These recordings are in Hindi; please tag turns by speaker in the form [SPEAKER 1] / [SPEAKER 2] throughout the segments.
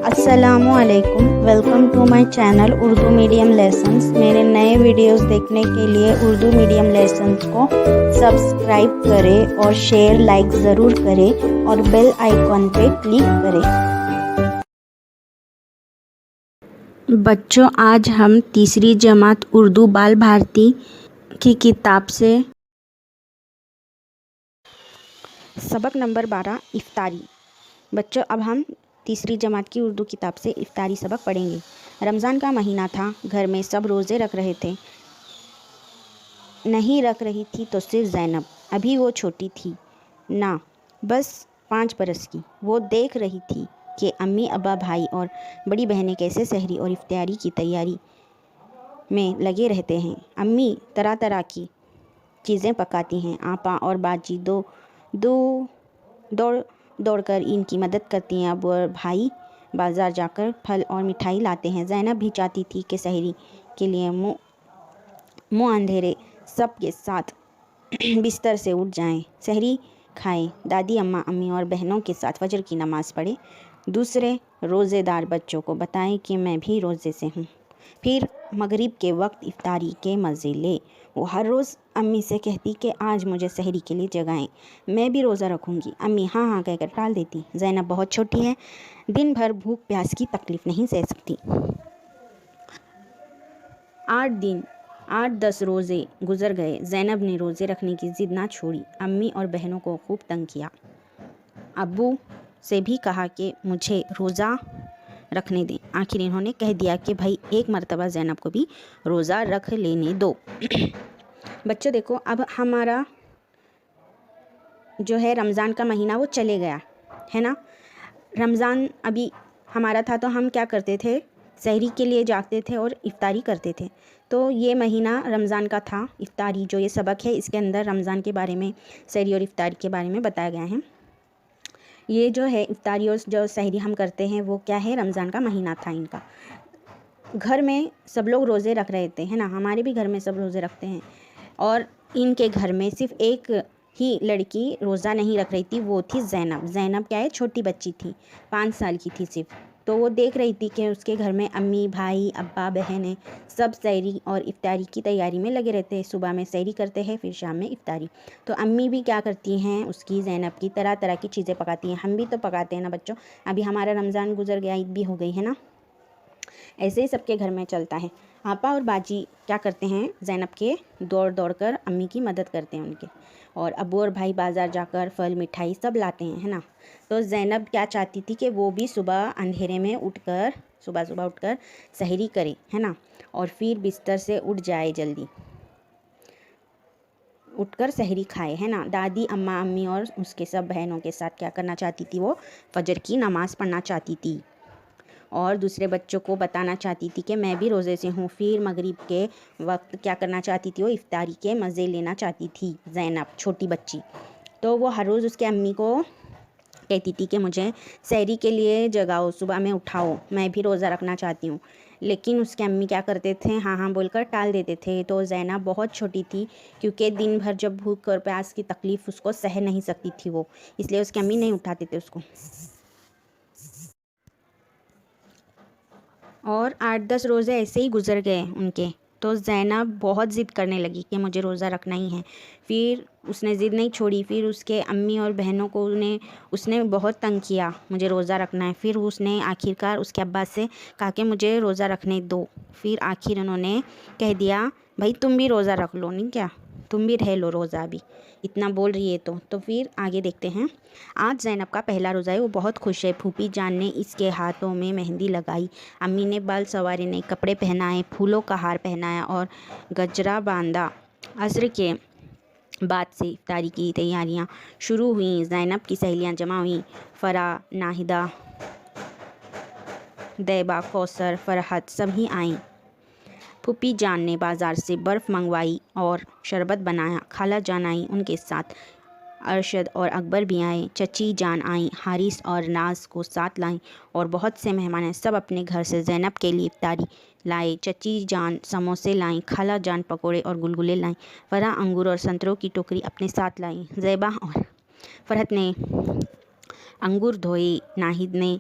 [SPEAKER 1] अस्सलामुअलैकुम, welcome to my channel Urdu medium lessons. मेरे नए वीडियोस देखने के लिए उर्दू मीडियम लेसन्स को सब्सक्राइब करें और शेयर लाइक ज़रूर करें और बेल आइकॉन पे क्लिक करें। बच्चों, आज हम तीसरी जमात उर्दू बाल भारती की किताब से सबक नंबर 12 इफ्तारी। बच्चों, अब हम तीसरी जमात की उर्दू किताब से इफ्तारी सबक पढ़ेंगे। रमज़ान का महीना था, घर में सब रोज़े रख रहे थे। नहीं रख रही थी तो सिर्फ ज़ैनब, अभी वो छोटी थी ना, बस 5 बरस की। वो देख रही थी कि अम्मी, अब्बा, भाई और बड़ी बहनें कैसे सहरी और इफ्तारी की तैयारी में लगे रहते हैं। अम्मी तरह तरह की चीज़ें पकाती हैं। आपा और बाजी दौड़कर इनकी मदद करती हैं। अब और भाई बाज़ार जाकर फल और मिठाई लाते हैं। ज़ैनब भी चाहती थी कि सहरी के लिए मुँह अंधेरे सब के साथ बिस्तर से उठ जाएं, सहरी खाएं, दादी अम्मा, अम्मी और बहनों के साथ फजर की नमाज़ पढ़ें, दूसरे रोज़ेदार बच्चों को बताएं कि मैं भी रोज़े से हूँ, फिर मगरिब के वक्त इफ्तारी के मज़े ले। वो हर रोज़ अम्मी से कहती कि आज मुझे सहरी के लिए जगाएं, मैं भी रोज़ा रखूँगी। अम्मी हाँ हाँ कहकर टाल देती। ज़ैनब बहुत छोटी है, दिन भर भूख प्यास की तकलीफ़ नहीं सह सकती। 8-10 रोज़े गुजर गए। ज़ैनब ने रोज़े रखने की ज़िद ना छोड़ी। अम्मी और बहनों को खूब तंग किया। अब्बू से भी कहा कि मुझे रोज़ा रखने दें। आखिर इन्होंने कह दिया कि भाई एक मर्तबा ज़ैनब को भी रोज़ा रख लेने दो। बच्चों देखो, अब हमारा जो है रमज़ान का महीना वो चले गया है ना। रमज़ान अभी हमारा था तो हम क्या करते थे, सहरी के लिए जागते थे और इफ्तारी करते थे। तो ये महीना रमज़ान का था। इफ्तारी जो ये सबक है, इसके अंदर रमज़ान के बारे में, सहरी और इफ्तारी के बारे में बताया गया है। ये जो है इफ्तारी और जो सहरी हम करते हैं वो क्या है, रमज़ान का महीना था इनका। घर में सब लोग रोज़े रख रहे थे, है ना। हमारे भी घर में सब रोज़े रखते हैं और इनके घर में सिर्फ एक ही लड़की रोज़ा नहीं रख रही थी, वो थी ज़ैनब। ज़ैनब क्या है, छोटी बच्ची थी, 5 साल की थी सिर्फ। तो वो देख रही थी कि उसके घर में अम्मी, भाई, अब्बा, बहनें सब सहरी और इफ्तारी की तैयारी में लगे रहते हैं। सुबह में सहरी करते हैं, फिर शाम में इफ्तारी। तो अम्मी भी क्या करती हैं, उसकी ज़ैनब की तरह तरह की चीज़ें पकाती हैं। हम भी तो पकाते हैं ना बच्चों। अभी हमारा रमज़ान गुजर गया, ईद भी हो गई है ना। ऐसे ही सबके घर में चलता है। आपा और बाजी क्या करते हैं, ज़ैनब के दौड़ दौड़ कर अम्मी की मदद करते हैं उनके। और अब्बू और भाई बाज़ार जाकर फल मिठाई सब लाते हैं, है ना। तो ज़ैनब क्या चाहती थी कि वो भी सुबह अंधेरे में सुबह सुबह उठकर सहरी करे, है ना, और फिर बिस्तर से उठ जाए, जल्दी उठकर सहरी खाए, है ना। दादी अम्मा, अम्मी और उसके सब बहनों के साथ क्या करना चाहती थी, वो फजर की नमाज़ पढ़ना चाहती थी और दूसरे बच्चों को बताना चाहती थी कि मैं भी रोज़े से हूँ। फिर मगरिब के वक्त क्या करना चाहती थी, वो इफ्तारी के मज़े लेना चाहती थी ज़ैनब, छोटी बच्ची। तो वो हर रोज़ उसके अम्मी को कहती थी कि मुझे सहरी के लिए जगाओ, सुबह में उठाओ, मैं भी रोज़ा रखना चाहती हूँ। लेकिन उसके अम्मी क्या करते थे, हाँ हाँ बोलकर टाल देते थे। तो ज़ैनब बहुत छोटी थी, क्योंकि दिन भर जब भूख और प्यास की तकलीफ़ उसको सह नहीं सकती थी वो, इसलिए उसके अम्मी नहीं उठाते थे उसको। और 8-10 रोज़े ऐसे ही गुजर गए उनके। तो ज़ैनब बहुत ज़िद करने लगी कि मुझे रोज़ा रखना ही है। फिर उसने ज़िद नहीं छोड़ी, फिर उसके अम्मी और बहनों को उसने बहुत तंग किया, मुझे रोज़ा रखना है। फिर उसने आखिरकार उसके अब्बा से कहा कि मुझे रोज़ा रखने दो। फिर आखिर उन्होंने कह दिया, भाई तुम भी रोज़ा रख लो, नहीं क्या, तुम भी रह लो रोज़ा, अभी इतना बोल रही है तो फिर आगे देखते हैं। आज ज़ैनब का पहला रोज़ा है, वो बहुत खुश है। फूफी जान ने इसके हाथों में मेहंदी लगाई, अम्मी ने बाल संवारे, नए कपड़े पहनाए, फूलों का हार पहनाया और गजरा बांधा। असर के बाद से इफ्तारी की तैयारियां शुरू हुई। ज़ैनब की सहेलियां जमा हुई, फ़रा, नाहिदा, दैबा, कौसर, फ़रहत सभी आईं। फूफी जान ने बाज़ार से बर्फ़ मंगवाई और शरबत बनाया। खाला जान आई, उनके साथ अरशद और अकबर भी आए। चची जान आई, हारिस और नाज को साथ लाईं और बहुत से मेहमान हैं, सब अपने घर से ज़ैनब के लिए इफ्तारी लाए। चची जान समोसे लाईं, खाला जान पकोड़े और गुलगुले लाईं। फ़रा अंगूर और संतरों की टोकरी अपने साथ लाईं। ज़ैबा और फ़रहत ने अंगूर धोए, नाहिद ने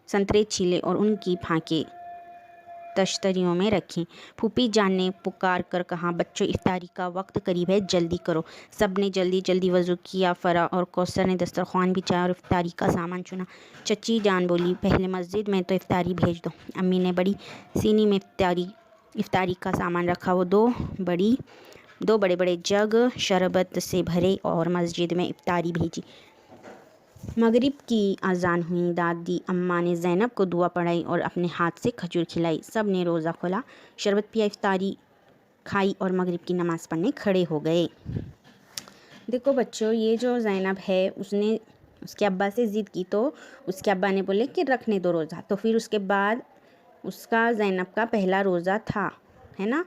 [SPEAKER 1] संतरे छीले और उनकी फांके तश्तरियों में रखीं। फूफी जान ने पुकार कर कहा, बच्चों इफ्तारी का वक्त करीब है, जल्दी करो। सब ने जल्दी जल्दी वज़ू किया। फ़रा और कौसर ने दस्तरख़्वान बिछाया और इफ्तारी का सामान चुना। चच्ची जान बोली, पहले मस्जिद में तो इफ्तारी भेज दो। अम्मी ने बड़ी सीनी में इफ्तारी का सामान रखा। वो दो बड़े बड़े जग शरबत से भरे और मस्जिद में इफ्तारी भेजी। मगरिब की अजान हुई। दादी अम्मा ने ज़ैनब को दुआ पढ़ाई और अपने हाथ से खजूर खिलाई। सब ने रोज़ा खोला, शरबत पिया, इफ्तारी खाई और मगरिब की नमाज़ पढ़ने खड़े हो गए। देखो बच्चों, ये जो ज़ैनब है उसने उसके अब्बा से ज़िद की तो उसके अब्बा ने बोले कि रखने दो रोज़ा। तो फिर उसके बाद उसका ज़ैनब का पहला रोज़ा था, है ना,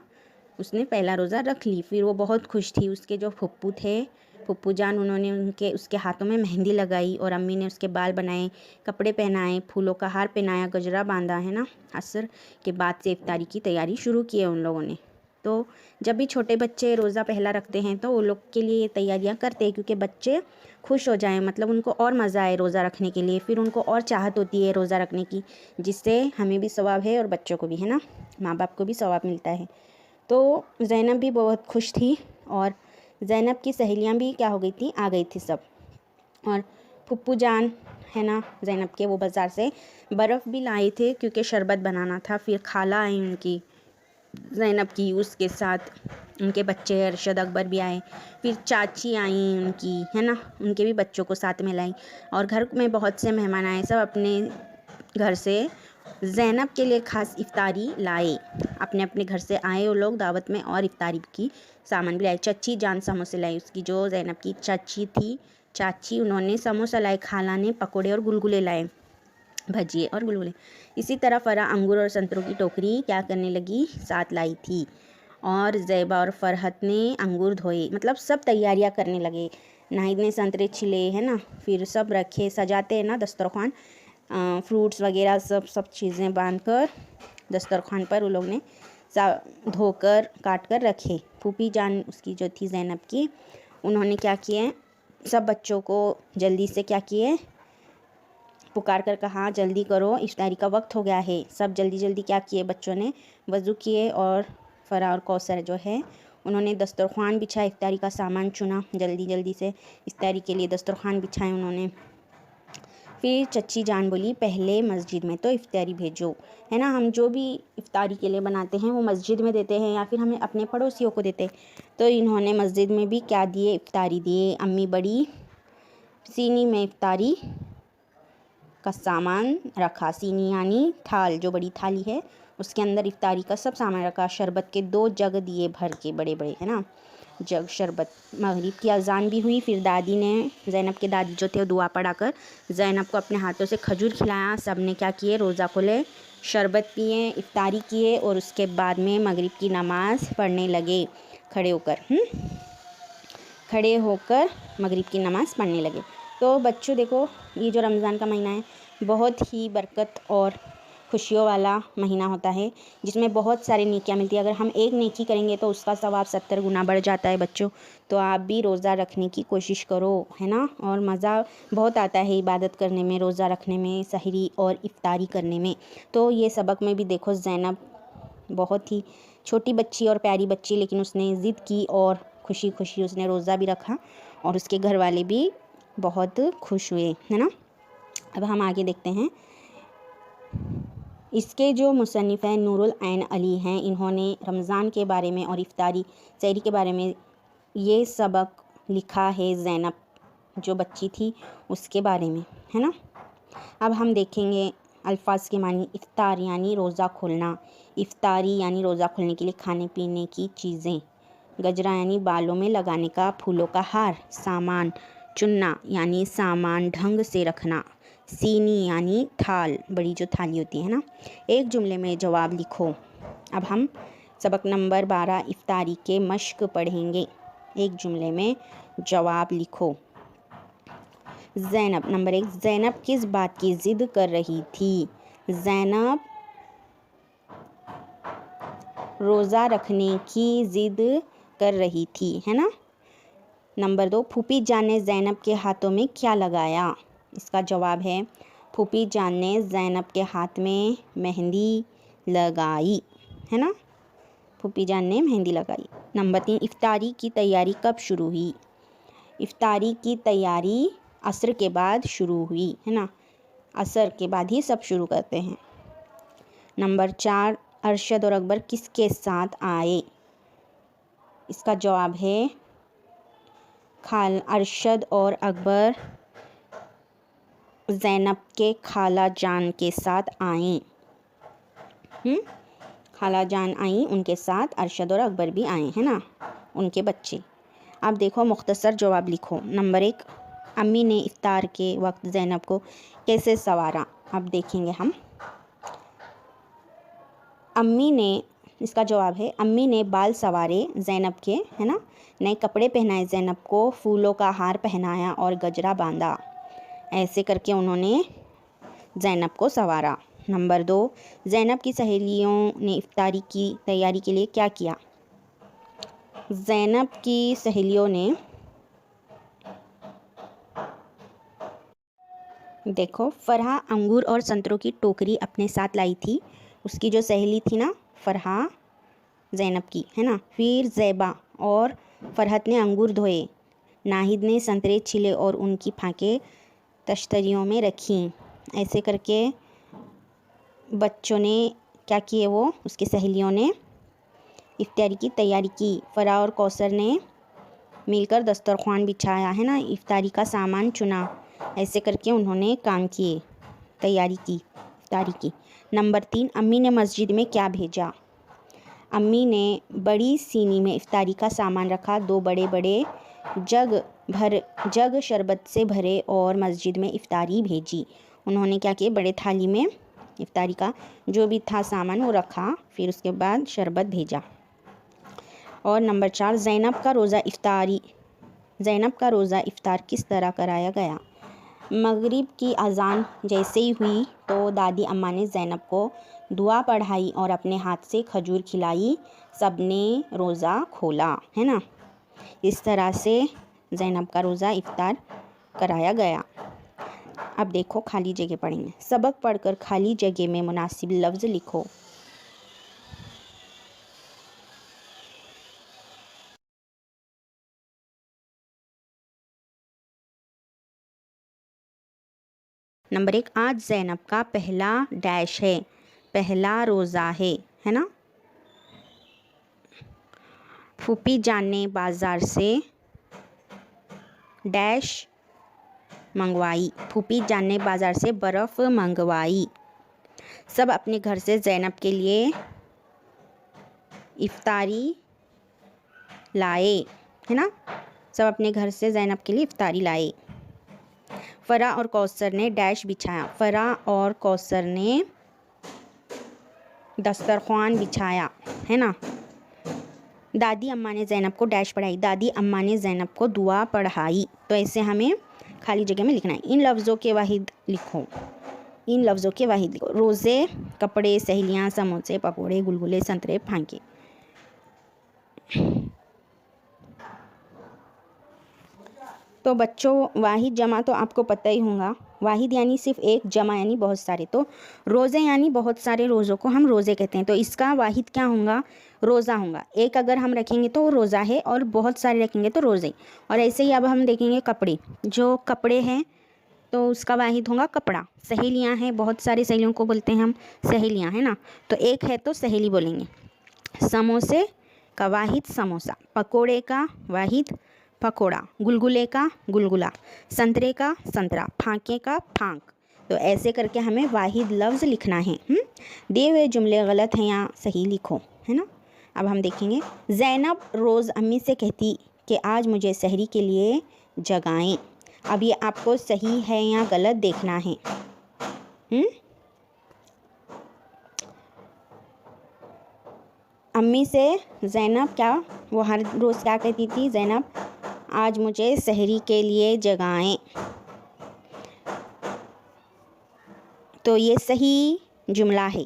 [SPEAKER 1] उसने पहला रोज़ा रख ली। फिर वो बहुत खुश थी। उसके जो फुप्पू थे, फुप्पू जान, उन्होंने उसके हाथों में मेहंदी लगाई और अम्मी ने उसके बाल बनाए, कपड़े पहनाए, फूलों का हार पहनाया, गजरा बांधा, है ना। असर के बाद से इफ्तारी की तैयारी शुरू की है उन लोगों ने। तो जब भी छोटे बच्चे रोज़ा पहला रखते हैं तो वो लोग के लिए ये तैयारियां करते हैं क्योंकि बच्चे खुश हो जाएं, मतलब उनको और मज़ा आए रोज़ा रखने के लिए। फिर उनको और चाहत होती है रोज़ा रखने की, जिससे हमें भी सवाब है और बच्चों को भी, है ना, माँ बाप को भी सवाब मिलता है। तो ज़ैनब भी बहुत खुश थी और ज़ैनब की सहेलियां भी क्या हो गई थी, आ गई थी सब। और फुप्पू जान, है ना, ज़ैनब के, वो बाज़ार से बर्फ़ भी लाए थे क्योंकि शरबत बनाना था। फिर खाला आई उनकी, ज़ैनब की, उसके साथ उनके बच्चे अरशद अकबर भी आए। फिर चाची आई उनकी, है ना, उनके भी बच्चों को साथ में लाई और घर में बहुत से मेहमान आए। सब अपने घर से ज़ैनब के लिए ख़ास इफ्तारी लाए। अपने अपने घर से आए वो लोग दावत में और इफ्तारी की सामान भी लाए। चच्ची जान समोसे लाई, उसकी जो ज़ैनब की चाची थी, चाची, उन्होंने समोसा लाए। खाला ने पकोड़े और गुलगुले लाए, भजिए और गुलगुले। इसी तरह फ़रा अंगूर और संतरों की टोकरी क्या करने लगी, साथ लाई थी। और ज़ैबा और फ़रहत ने अंगूर धोए, मतलब सब तैयारियां करने लगे। नाहिद ने संतरे छिले, है ना, फिर सब रखे, सजाते हैं ना दस्तरख़्वान, फ्रूट्स वगैरह सब चीज़ें बांध कर दस्तरख़्वान पर वो लोग ने धोकर काट कर रखे। फूफी जान उसकी जो थी ज़ैनब की, उन्होंने क्या किए, सब बच्चों को जल्दी से क्या किए, पुकार कर कहा, जल्दी करो, इफ्तारी का वक्त हो गया है। सब जल्दी जल्दी क्या किए, बच्चों ने वज़ू किए और फ़रा और कौसर जो है उन्होंने दस्तरख़्वान बिछाया, इफ्तारी का सामान चुना, जल्दी जल्दी से इफ्तारी के लिए दस्तरख़्वान बिछाए उन्होंने। फिर चच्ची जान बोली, पहले मस्जिद में तो इफ्तारी भेजो, है ना, हम जो भी इफ्तारी के लिए बनाते हैं वो मस्जिद में देते हैं या फिर हमें अपने पड़ोसियों को देते। तो इन्होंने मस्जिद में भी क्या दिए, इफ्तारी दिए। अम्मी बड़ी सीनी में इफ्तारी का सामान रखा, सीनी यानी थाल, जो बड़ी थाली है उसके अंदर इफ्तारी का सब सामान रखा। शरबत के 2 जग दिए भर के, बड़े बड़े, है ना, जग शरबत। मगरिब की अजान भी हुई। फिर दादी ने, ज़ैनब के दादी जो थे, वो दुआ पढ़ाकर ज़ैनब को अपने हाथों से खजूर खिलाया। सब ने क्या किए, रोज़ा खोले, शरबत पिए, इफ्तारी किए और उसके बाद में मगरिब की नमाज़ पढ़ने लगे खड़े होकर मगरिब की नमाज़ पढ़ने लगे। तो बच्चों देखो, ये जो रमज़ान का महीना है बहुत ही बरकत और खुशियों वाला महीना होता है, जिसमें बहुत सारी नेकियां मिलती है। अगर हम एक नेकी करेंगे तो उसका सवाब 70 गुना बढ़ जाता है बच्चों। तो आप भी रोज़ा रखने की कोशिश करो, है ना, और मज़ा बहुत आता है इबादत करने में, रोज़ा रखने में, सहरी और इफ्तारी करने में। तो ये सबक में भी देखो, ज़ैनब बहुत ही छोटी बच्ची और प्यारी बच्ची, लेकिन उसने ज़िद की और खुशी खुशी उसने रोज़ा भी रखा और उसके घर वाले भी बहुत खुश हुए, है ना। अब हम आगे देखते हैं। इसके जो मुसन्निफ़ हैं नूरुल ऐन अली हैं, इन्होंने रमज़ान के बारे में और इफ्तारी सहरी के बारे में ये सबक लिखा है, ज़ैनब जो बच्ची थी उसके बारे में, है ना। अब हम देखेंगे अल्फाज के मानी। इफ्तार यानी रोज़ा खोलना, इफ्तारी यानी रोज़ा खोलने के लिए खाने पीने की चीज़ें, गजरा यानी बालों में लगाने का फूलों का हार, सामान चुनना यानी सामान ढंग से रखना, सीनी यानी थाल, बड़ी जो थाली होती है ना। एक जुमले में जवाब लिखो। अब हम सबक नंबर 12 इफ्तारी के मश्क पढ़ेंगे। एक जुमले में जवाब लिखो। ज़ैनब, नंबर 1, ज़ैनब किस बात की ज़िद कर रही थी? ज़ैनब रोज़ा रखने की ज़िद कर रही थी, है ना। नंबर 2, फूफी जान ने ज़ैनब के हाथों में क्या लगाया? इसका जवाब है फूफी जान ने ज़ैनब के हाथ में मेहंदी लगाई, है ना। फूफी जान ने मेहंदी लगाई। नंबर 3, इफ्तारी की तैयारी कब शुरू हुई? इफ्तारी की तैयारी असर के बाद शुरू हुई, है ना। असर के बाद ही सब शुरू करते हैं। नंबर 4, अरशद और अकबर किसके साथ आए? इसका जवाब है अरशद और अकबर ज़ैनब के खाला जान के साथ आए। खाला जान आई, उनके साथ अरशद और अकबर भी आए, है ना, उनके बच्चे। अब देखो मुख्तसर जवाब लिखो। नंबर 1, अम्मी ने इफ्तार के वक्त ज़ैनब को कैसे संवारा? अब देखेंगे हम। अम्मी ने, इसका जवाब है अम्मी ने बाल संवारे ज़ैनब के, है ना, नए कपड़े पहनाए ज़ैनब को, फूलों का हार पहनाया और गजरा बांधा। ऐसे करके उन्होंने ज़ैनब को संवारा। नंबर 2, ज़ैनब की सहेलियों ने इफ्तारी की तैयारी के लिए क्या किया? ज़ैनब की सहेलियों ने, देखो, फरहा अंगूर और संतरों की टोकरी अपने साथ लाई थी। उसकी जो सहेली थी ना, फरहा, ज़ैनब की, है ना। फिर ज़ैबा और फरहत ने अंगूर धोए, नाहिद ने संतरे छिले और उनकी फांके तश्तरियों में रखी। ऐसे करके बच्चों ने क्या किए, वो उसकी सहेलियों ने इफ्तारी की तैयारी की। फरहा और कौसर ने मिलकर दस्तरख्वान बिछाया, है ना, इफ्तारी का सामान चुना। ऐसे करके उन्होंने काम किए, तैयारी की इफ्तारी की। नंबर 3, अम्मी ने मस्जिद में क्या भेजा? अम्मी ने बड़ी सीनी में इफ्तारी का सामान रखा, 2 बड़े बड़े जग शरबत से भरे और मस्जिद में इफ्तारी भेजी। उन्होंने क्या किया, बड़े थाली में इफ्तारी का जो भी था सामान वो रखा, फिर उसके बाद शरबत भेजा। और नंबर 4, ज़ैनब का रोज़ा इफ्तार किस तरह कराया गया? मगरिब की अज़ान जैसे ही हुई तो दादी अम्मा ने ज़ैनब को दुआ पढ़ाई और अपने हाथ से खजूर खिलाई। सब ने रोज़ा खोला, है ना। इस तरह से ज़ैनब का रोज़ा इफ्तार कराया गया। अब देखो खाली जगह पढ़ेंगे। सबक पढ़कर खाली जगह में मुनासिब लफ्ज़ लिखो। नंबर 1, आज ज़ैनब का पहला डैश है, पहला रोज़ा है ना। फूफी जान ने बाज़ार से डैश मंगवाई। फूफी जान ने बाज़ार से बर्फ़ मंगवाई। सब अपने घर से ज़ैनब के लिए इफ्तारी लाए, है ना। सब अपने घर से ज़ैनब के लिए इफ्तारी लाए। फरहा और कौसर ने डैश बिछाया। फरहा और कौसर ने दस्तरख्वान बिछाया, है ना। दादी अम्मा ने ज़ैनब को डैश पढ़ाई। दादी अम्मा ने ज़ैनब को दुआ पढ़ाई। तो ऐसे हमें खाली जगह में लिखना है। इन लफ्ज़ों के वाहिद लिखो। रोज़े, कपड़े, सहेलियाँ, समोसे, पकोड़े, गुलगुले, संतरे, फांके। तो बच्चों, वाहिद जमा तो आपको पता ही होगा। वाहिद यानी सिर्फ एक, जमा यानी बहुत सारे। तो रोज़े यानी बहुत सारे रोज़ों को हम रोज़े कहते हैं। तो इसका वाहिद क्या होगा? रोज़ा होगा। एक अगर हम रखेंगे तो वो रोज़ा है, और बहुत सारे रखेंगे तो रोज़े। और ऐसे ही अब हम देखेंगे कपड़े। जो कपड़े हैं तो उसका वाहिद होगा कपड़ा। सहेलियाँ हैं, बहुत सारी सहेलियों को बोलते हैं हम सहेलियाँ, है ना। तो एक है तो सहेली बोलेंगे। समोसे का वाहिद समोसा, पकोड़े का वाहिद पकोड़ा, गुलगुले का गुलगुला, संतरे का संतरा, फांके का फांक। तो ऐसे करके हमें वाहिद लफ्ज़ लिखना है। दिए हुए जुमले गलत हैं या सही लिखो, है ना। अब हम देखेंगे। ज़ैनब रोज़ अम्मी से कहती कि आज मुझे सहरी के लिए जगाएं। अब ये आपको सही है या गलत देखना है। अम्मी से ज़ैनब क्या, वो हर रोज़ क्या कहती थी? ज़ैनब आज मुझे सहरी के लिए जगाएं। तो ये सही जुमला है।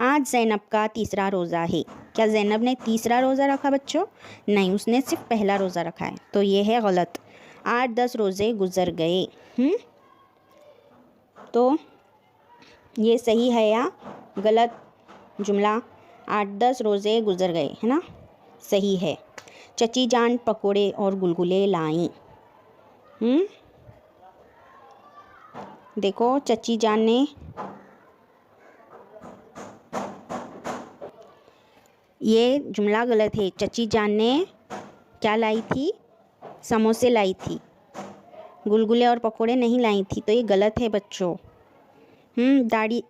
[SPEAKER 1] आज ज़ैनब का तीसरा रोज़ा है। क्या ज़ैनब ने तीसरा रोज़ा रखा बच्चों? नहीं, उसने सिर्फ पहला रोज़ा रखा है। तो ये है गलत। 8-10 रोज़े गुज़र गए। तो ये सही है या गलत जुमला? 8-10 रोज़े गुजर गए, है ना, सही है। चची जान पकोड़े और गुलगुले लाई। देखो चची जान ने, ये जुमला गलत है। चची जान ने क्या लाई थी? समोसे लाई थी, गुलगुले और पकोड़े नहीं लाई थी, तो ये गलत है बच्चों। दादी,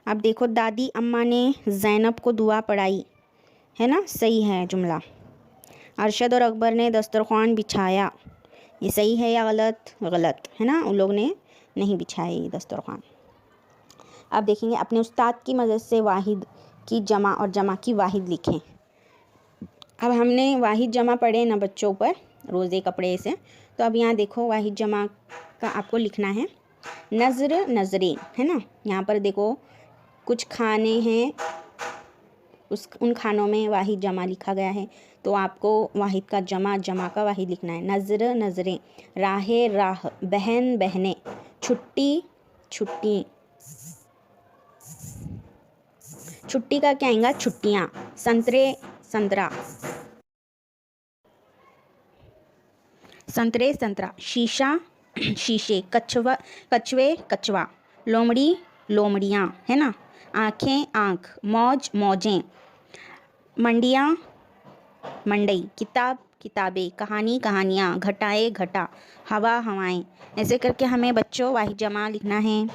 [SPEAKER 1] अब देखो दादी अम्मा ने ज़ैनब को दुआ पढ़ाई, है ना, सही है जुमला। अरशद और अकबर ने दस्तरखान बिछाया, ये सही है या गलत? गलत, है ना, उन लोग ने नहीं बिछाई दस्तरखान। अब देखेंगे अपने उस्ताद की मदद से वाहिद की जमा और जमा की वाहिद लिखें। अब हमने वाहिद जमा पढ़े ना बच्चों पर रोज़े कपड़े से, तो अब यहाँ देखो वाहिद जमा का आपको लिखना है। नज़र नज़रें, है ना, यहाँ पर देखो कुछ खाने हैं, उन खानों में वाहिद जमा लिखा गया है, तो आपको वाहिद का जमा, जमा का वाहिद लिखना है। नज़र नज़रें, राहे राह, बहन बहनें, छुट्टी छुट्टी, छुट्टी का क्या आएगा? छुट्टियाँ। संतरे संतरा, संतरे संतरा। शीशा शीशे, कछुए कछुआ, लोमड़ी लोमड़ियाँ, है ना, आँखें आँख, मौज मौजें, मंडियाँ मंडई, किताब किताबें, कहानी कहानियाँ, घटाए घटा, हवा हवाएं। ऐसे करके हमें बच्चों वाहिद जमा लिखना है।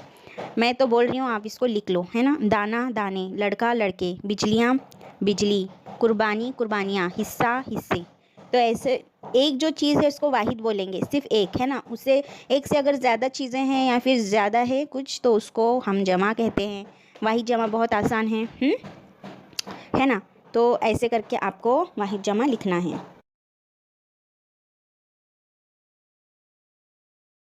[SPEAKER 1] मैं तो बोल रही हूँ, आप इसको लिख लो, है ना। दाना दाने, लड़का लड़के, बिजलियाँ बिजली, कुर्बानी कुर्बानियाँ, हिस्सा हिस्से। तो ऐसे एक जो चीज़ है उसको वाहिद बोलेंगे, सिर्फ एक, है ना। उससे एक से अगर ज़्यादा चीज़ें हैं या फिर ज़्यादा है कुछ, तो उसको हम जमा कहते हैं। वाहिद जमा बहुत आसान है ना। तो ऐसे करके आपको वाहिद जमा लिखना है।